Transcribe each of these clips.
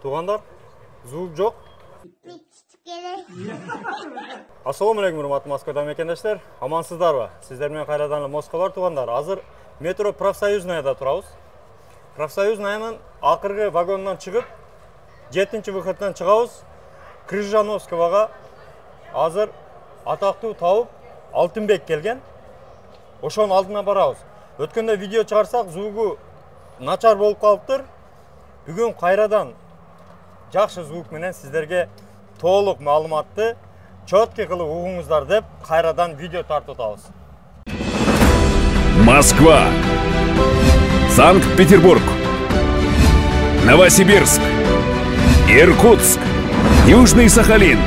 Туғандар, звук жоқ. Ассаламу-алейкум, урматтуу Москвада мекендештер. Амансыздарбы? Сиздер менен кайрадан эле Москвалар туғандар. Азыр метро Профсоюзныйда турабыз. Профсоюзнайнын акыркы вагонунан чыгып, 7-выходтан чыгабыз. Крыжановского азыр атактуу табып Алтынбек келген. Ошонун алдына барабыз. Өткөндө видео чыгарсак, звугу начар болуп калыптыр. Бүгүн кайрадан жакшы звук менен сиздерге толук маалыматты чөткү кылып угуңуздар деп кайрадан видео тартып атабыз. Москва, Санкт-Петербург, Новосибирск, Иркутск, Южный Сахалин,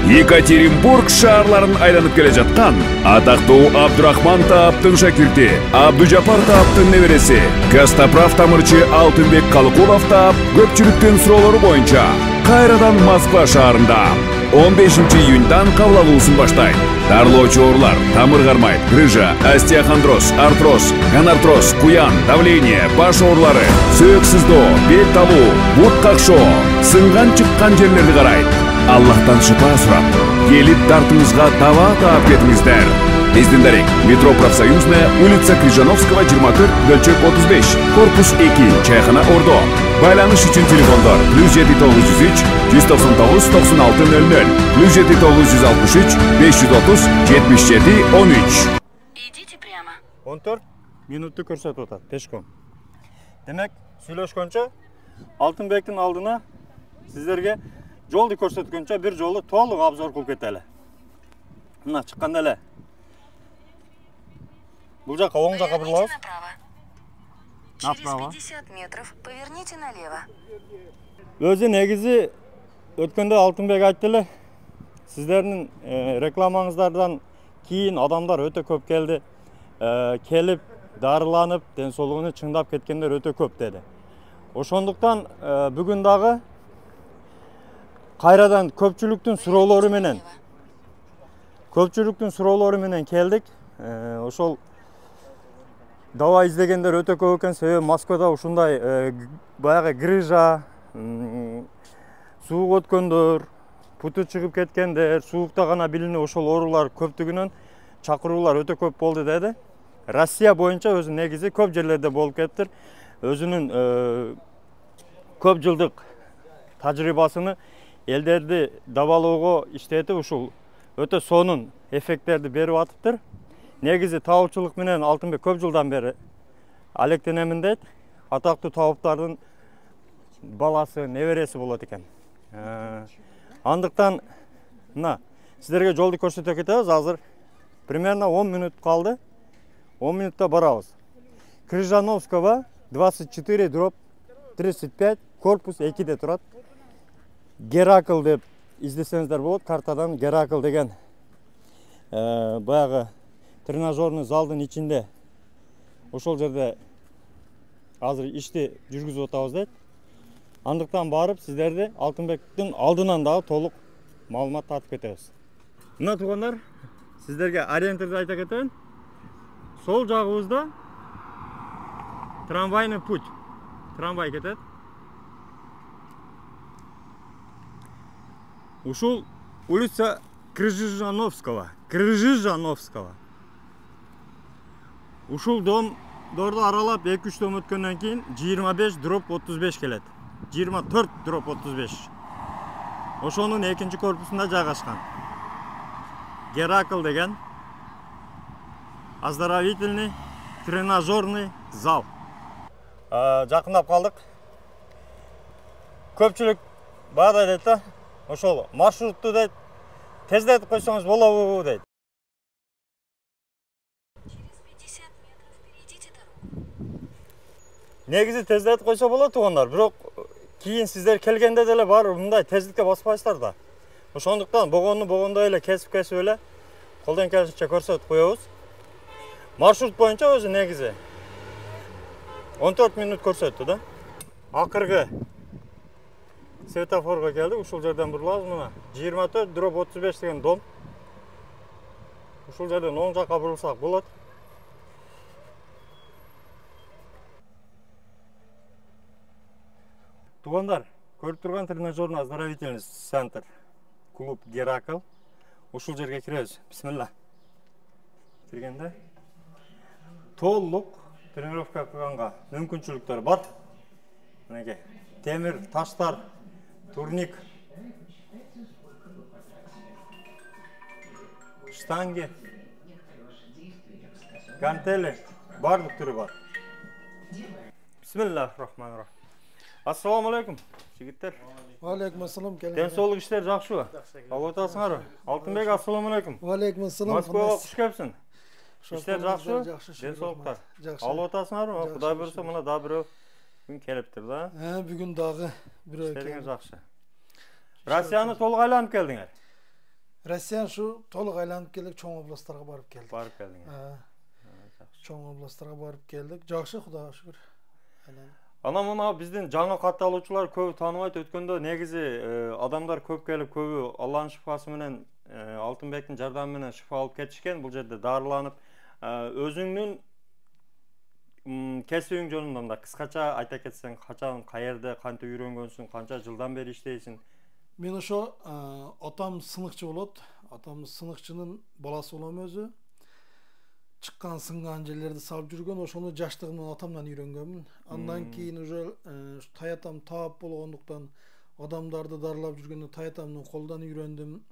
Екатеринбург шаарларын айланып келе жаткан атактуу Абдурахман Тааптын шакирти, Абдужапар Тааптын небереси, Костоправ тамырчы Алтынбек Калыкулов Таап көпчүлүктүн суроолору боюнча кайрадан Москва шаарында 15 июньдан кабыл алуусун баштайт. Дарлоочу оорулар, тамыр кармайт, грыжа, остеохондроз, артроз, гонартроз, куян, давление, баш оорулары, сөөк сыздоо, бет талуу, бут какшоо, сынган чыккан жерлерди карайт. Аллахтан шыпа сурап, келип дартыңызга таба таап кетиңиздер. Биздин дарек: метро Профсоюзная, улица Крыжановского, 24, бөлчөк 35, корпус 2, чайхана Ордо. Байланыш үчүн телефондор +7 199 96 00, +7 963 530 77 13. Идите прямо. 14 минутты көрсөтүп атат пешком. Демек, сүйлөшкөнчө Алтынбектин алдына сиздерге жолду көрсөткөнчө бир жолу толук обзор кылып кетели. Мына чыкканда эле бул жака оң жака бурулабыз. Через 50 метров поверните налево. Өзү негизи өткөндө Алтынбек айтты эле, сиздердин рекламаңыздардан кийин адамдар өтө көп келди. Келип, дарыланып, ден соолугуну чыңдап кеткендер өтө көп деди. Ошондуктан бүгүн дагы кайрадан көпчүлүктүн суроолору менен келдик. Ошол дава издегендер өтө көп экен. Себеби Москвада ушундай баягы грыжа, суук өткөндөр, путу чыгып кеткендер, суукта гана билинип ошол оорулар көптүгүнөн чакыруулар өтө көп болду деди. Россия боюнча өзү негизи көп жерлерде болуп кетиптир. Өзүнүн көп жылдык тажрыйбасыны элдерди дабалоого иштетип ушул өтө сонун эффекттерди берип атыптыр. Негизи табуучулук менен Алтынбек көп жылдан бери алектенемин дейт. Атактуу табыптардын баласы, небереси болот экен. Андыктан мына сиздерге жолду көрсөтө кетебиз. Азыр примерно 10 минут калды. 10 минутта барабыз. Крыжановского 24/35, корпус 2де турат. Геракл деп издесеңиздер болот. Картадан Геракл деген баягы тренажерный залдын ичинде. Ошол жерде азыр ишти жүргүзүп атабыз дейт. Андыктан барып сиздерди Алтынбектин алдынан дагы толук маалымат тартып кетебиз. Мына туугандар, сиздерге ориентирди айта кетейин. Сол жагыбызда трамвайный путь. Трамвай кетет. Ушул улица Крыжановского. Ушул домдорду аралап 2-3 дом өткөндөн кийин 25/35 келет. 24/35. Ошонун экинчи корпусунда жайгашкан. Геракл деген оздоровительный тренажерный зал. Жакындап калдык. Көпчүлүк баада дейт да, ошол маршрутту дейт, тездетип койсоңуз болобу дейт. Негизи тездетип койсо болот туугандар, бирок кийин сиздер келгенде деле бар мындай тездикке баспайсыздар да. Ошондуктан богондой эле кесип эле колдон келишинче көрсөтүп коебуз. Маршрут боюнча өзү негизи 14 минут көрсөттү да. Акыркы светофорго келдик, ушул жерден бурулабыз мына. 24/35 деген дом. Ушул жерден оң жакка бурулсак болот. Туугандар, Көрүп турган тренажерно-оздоровительный центр. Клуб Геракл. Ушул жерге киребиз. Бисмилла. Киргенде толук тренировка кылганга мүмкүнчүлүктөр бар. Мынакей темир, таштар, турник, штанги, гантели, бардык түрү бар. Бисмиллахир-рахманир-рахим. Ассаламу алейкум, жигиттер. Алейкум ассалам. Ден соолук иштер жакшыбы? Алып атасыңарбы? Алтынбек, ассаламу алейкум. Алейкум ассалам. Москвага куш келипсиң. Иштер жакшыбы? Жакшы. Ден соолуктар. Алып атасыңарбы? Кудай буйрса, мына да бирөө күн келиптир да. Бүгүн дагы бирөө Иштериңер жакшы. Россияны толук айланып келдиңер. Россия шу толук айланып келдик, чоң областтарга барып келдик. Барып келдиңер. Чоң областтарга барып келдик. Жакшы, Кудайга шүгүр. Ана мына биздин жаңы кат алуучулар көбү тааныбайт. Өткөндө негизи адамдар көп келип, көбү Алланын шифасы менен, Алтынбектин жардамы менен шифа алып кетишкен. Бул жерде дарыланып, өзүңнүн кесибиң жөнүндө да кыскача айта кетсең, качан, каерде, кантип үйрөнгөнсүң, канча жылдан бери иштейсиң? Мен ошо атам сыныкчы болот. Атам сыныкчынын баласы болом өзү. Чыккан сынган жерлерди салып жүргөн, ошону жаштыгымдан атамдан үйрөнгөнмүн. Андан кийин уже таятам таап болгондуктан адамдарды дарылап жүргөндө таятамдын колунан үйрөндүм.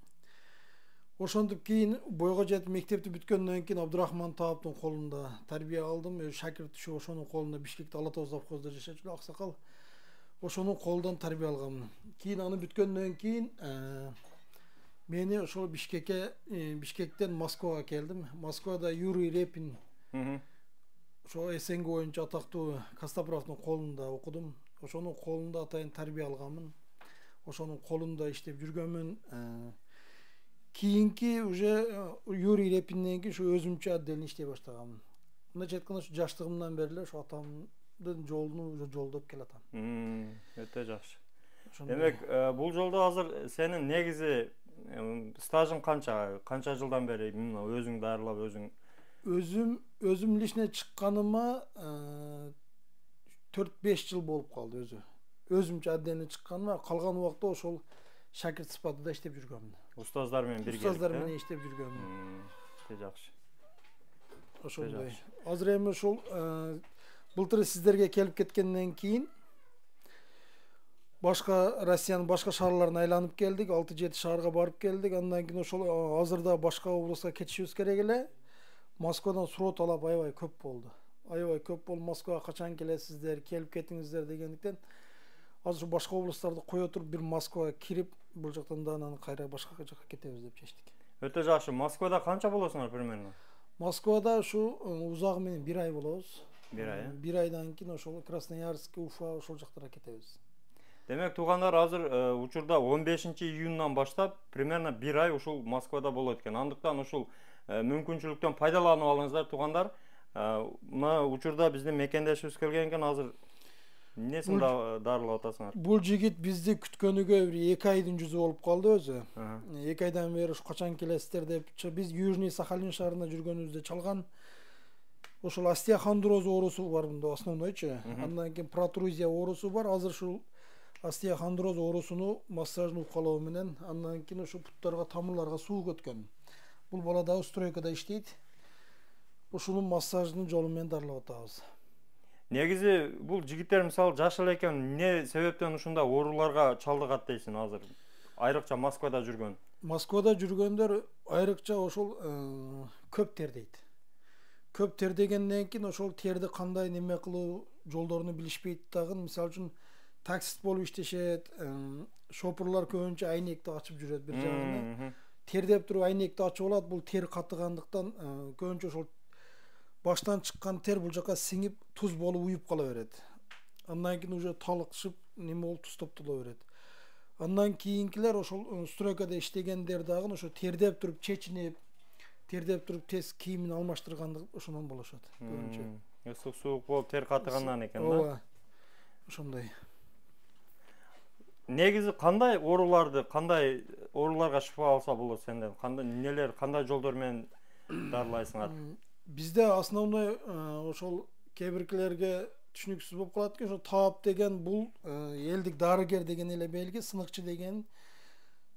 Ошондуп кийин бойго жетип мектепти бүткөндөн кийин Абдурахман Тааптын колунда тарбия алдым. Шакирт ушу ошонун колунда Бишкекте Ала Тоо завхозунда жашачу аксакал. Ошонун колундан тарбия алганмын. Кийин аны бүткөндөн кийин мени ошол Бишкектен Москвага келдим. Москвада Юрий Репин ошо СНГ боюнча атактуу Костоправдын колунда окудум. Ошонун колунда атайын тарбия алганмын. Ошонун колунда иштеп жүргөнмүн. Кийинки уже Юрий Репинден кийин ушу өзүмчө отдельно иштей баштаганмын. Мындайча айтканда ушу жаштыгымдан бери эле ушу атамдын жолун уже жолдоп келатам. Өтө жакшы. Демек, бул жолдо азыр сенин негизи стажың канча жылдан бери өзүң дарылап өзүң? Өзүм личный чыкканыма 4-5 жыл болуп калды өзү. Өзүмчө отдельно чыкканыма, калган убакта ошол шакирт сыпатында иштеп жүргөнмүн. Устаздар менен бирге. Устаздар менен иштеп жүргөнмүн. Өтө жакшы. Ошондой. Азыр эми ошол былтыр сиздерге келип кеткенден кийин башка Россиянын башка шаарларына айланып келдик, 6-7 шаарга барып келдик. Андан кийин ошол азырда башка областка кетишибиз керек эле. Москвадан суроо талап аябай көп болду. Москвага качан келесиздер, келип кетиңиздер дегендиктен азыр башка областтарды кое туруп бир Москвага кирип, бул жактан да анан кайра башка жакка кетебиз деп чечтик. Өтө жакшы. Москвада канча болосуңар примерно? Москвада ушу узагы менен 1 ай болобуз. 1 ай. 1 айдан кийин ошол Красноярск, Уфа ошол жактарга кетебиз. Демек, туугандар, азыр учурда 15-июндан баштап примерно 1 ай ушул Москвада болот экен. Андыктан ушул мүмкүнчүлүктөн пайдаланып алыңыздар, туугандар. Мына учурда биздин мекендешибиз келген экен, азыр эмнесин дарылап атасыңар? Бул жигит бизди күткөнүгө бир 2 айдын жүзү болуп калды өзү. 2 айдан бери качан келесиздер деп, биз Южный Сахалин шаарында жүргөнүбүздө чалган. Ошол остеохондроз оорусу бар мында основнойчу. Андан кийин протрузия оорусу бар. Азыр ушул остеохондроз оорусуну массажын укалоо менен, андан кийин ошо буттарга, тамырларга суу көткөн. Бул бала да стройкада иштейт. Ушунун массажынын жолу менен дарылап атабыз. Негизи бул жигиттер мисалы жаш эле экен, эмне себептен ушундай ооруларга чалдыгат дейсиң азыр? Айрыкча Москвада жүргөн. Москвада жүргөндөр айрыкча ошол көп тердейт. Көп тердегенден кийин ошол терди кандай неме кылуу жолдорун билишпейт дагы. Мисалы үчүн таксист болуп иштешет, шопурлар көбүнчө айнекти ачып жүрөт бир жагына. Тердеп туруп айнекти ачып алат, бул тер катыгандыктан көбүнчө ошол баштан чыккан тер бул жака сиңип туз болуп уюп кала берет. Андан кийин уже талыкшып неме болуп туз топтоло берет. Андан кийинкилер ошол стройкада иштегендер дагы ошо тердеп туруп чечинип, тердеп туруп тез кийимин алмаштыргандык ошондон болушат көбүнчө. Ысык суук болуп тер катыгандан экен да? Ооба. Ошондой. Негизи кандай ооруларга шифа алса болот сенден? Кандай жолдор менен дарылайсыңар? Бизде основной ошол кээ биркилерге түшүнүксүз болуп калат экен. Ошо табап деген бул элдик дарыгер деген эле белги, сыныкчы деген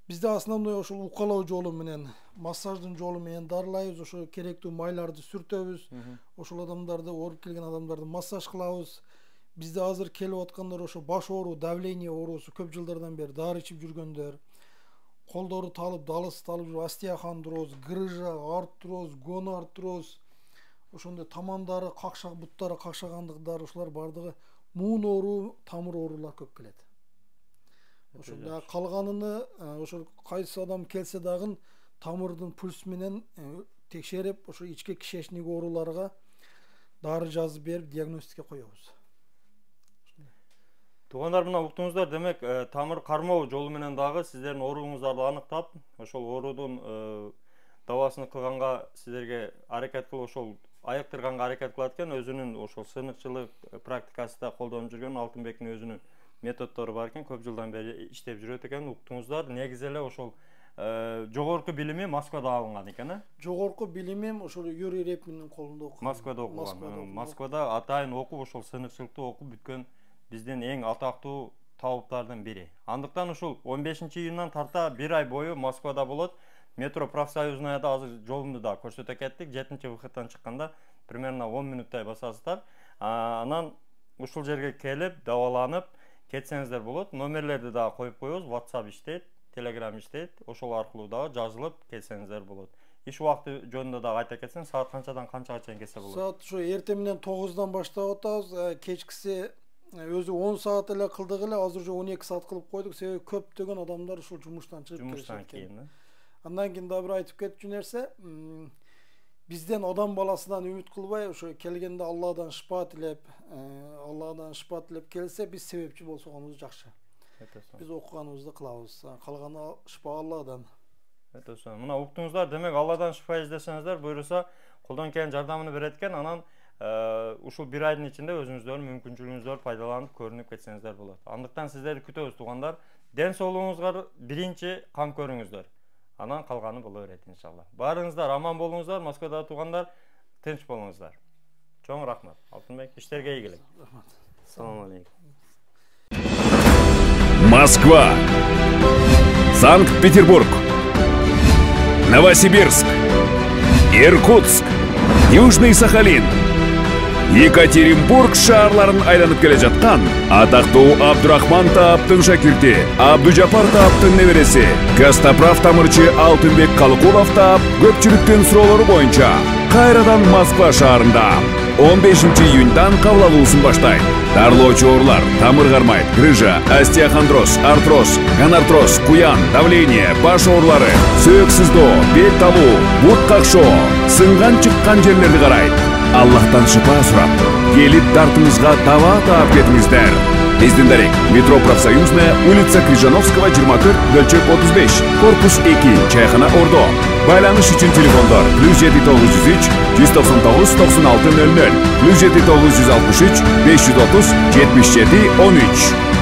бизде основной ошол укалоо жолу менен, массаждын жолу менен дарылайбыз, ошо керектүү майларды сүртөбүз, ошол адамдарды, ооруп келген адамдарды массаж кылабыз. Бизде азыр келип аткандар ошо баш оору, давление оорусу көп жылдардан бери дары ичип жүргөндөр, колдору талып, далысы талып жүрүп остеохондроз, грыжа, артроз, гонартроз, ошондой тамандары какшак, буттары какшагандыктар, ушулар бардыгы муун оору, тамыр оорулар көп келет. Ошондо калганыны ошо кайсы адам келсе дагы тамырдын пульс менен текшерип, ошо ички кишечник ооруларга дары жазып берип диагностика коебуз. Туугандар, мына уктуңуздар, демек тамыр кармоо жолу менен дагы сиздердин ооруңуздарды аныктап, ошол оорудун дабасын кылганга сиздерге аракет кылып, ошол айыктырганга аракет кылат экен. Өзүнүн ошол сыныкчылык практикасында колдонуп жүргөн Алтынбектин өзүнүн методдору бар экен, көп жылдан бери иштеп жүрөт экен. Уктуңуздар, негизи эле ошол жогорку билими Москвада алынган экен, Жогорку билимим ошол Юрий Репинин колунда окуган. Москвада окуган. Москвада атайын окуп, ошол сыныкчылыкты окуп бүткөн биздин эң атактуу табыптардын бири. Андыктан ушул 15-июндан тарта 1 ай бою Москвада болот. Метро профсоюзныйда азыр жолумду да көрсөтө кеттик. 7-выходтан чыкканда примерно 10 минуттай басасыздар. Анан ушул жерге келип, дабаланып кетсеңиздер болот. Номерлерди да коюп коебуз. WhatsApp иштейт, Telegram иштейт. Ошол аркылуу да жазылып келсеңиздер болот. Иш убакты жөнүндө да айта кетсең, саат канчадан канчага чейин келсе болот? Саат ошо эртең менен 9-дан баштап атабыз. Кечкиси өзү 10 саат эле кылдык эле, азыр уже 12 саат кылып койдук. Себеби көптөгөн адамдар ушул жумуштан чыгып келишет. Андан кийин да бир айтып кетчү нерсе, бизден адам баласынан үмүт кылбай, ошо келгенде Алладан шифа тилеп келсе, биз себепчи болсоңубуз жакшы. Биз окуганыбызды кылабыз. Калганы шифа Алладан. Мына уктуңуздар, демек Алладан шифа издесеңиздер, буйруса колдон келген жардамын берет экен. Анан ушул 1 айдын ичинде өзүңүздөрдүн мүмкүнчүлүгүңүздөрдү пайдаланып көрүнүп кетсеңиздер болот. Андыктан сиздерди күтөбүз, туугандар. Ден соолугуңузга биринчи кам көрүңүздөр. Анан калганы боло берет иншалла. Баарыңыздар аман болуңуздар, Москвада туугандар, тынч болуңуздар. Чоң рахмат. Алтынбек, иштерге ийгилик. Рахмат. Салам алейкум. Москва, Санкт-Петербург, Новосибирск, Иркутск, Южный Сахалин, Екатеринбург шаарларын айланып келе жаткан атактуу Абдурахман тааптын шакирти, Абдужапар тааптын небереси, Костоправ тамырчы Алтынбек Калыкулов таап көпчүлүктүн суроолору боюнча кайрадан Москва шаарында 15-июньдан кабыл алуусун баштайт. Дарылоочу оорулар, тамыр кармайт, грыжа, остеохондроз, артроз, гонартроз, куян, давление, баш оорулары, сөөк сыздоо, бел талуу, бут какшоо, сынган чыккан жерлерди карайт. Аллахтан шифа сурап, келип дартыңызга таба таап кетиңиздер. Биздин дарек метро профсоюзная, улица Крыжановского, 24, бөлчөк 35, корпус 2, чайхана Ордо. Байланыш үчүн телефондор +7903 199 9600, +7963 530 77 13.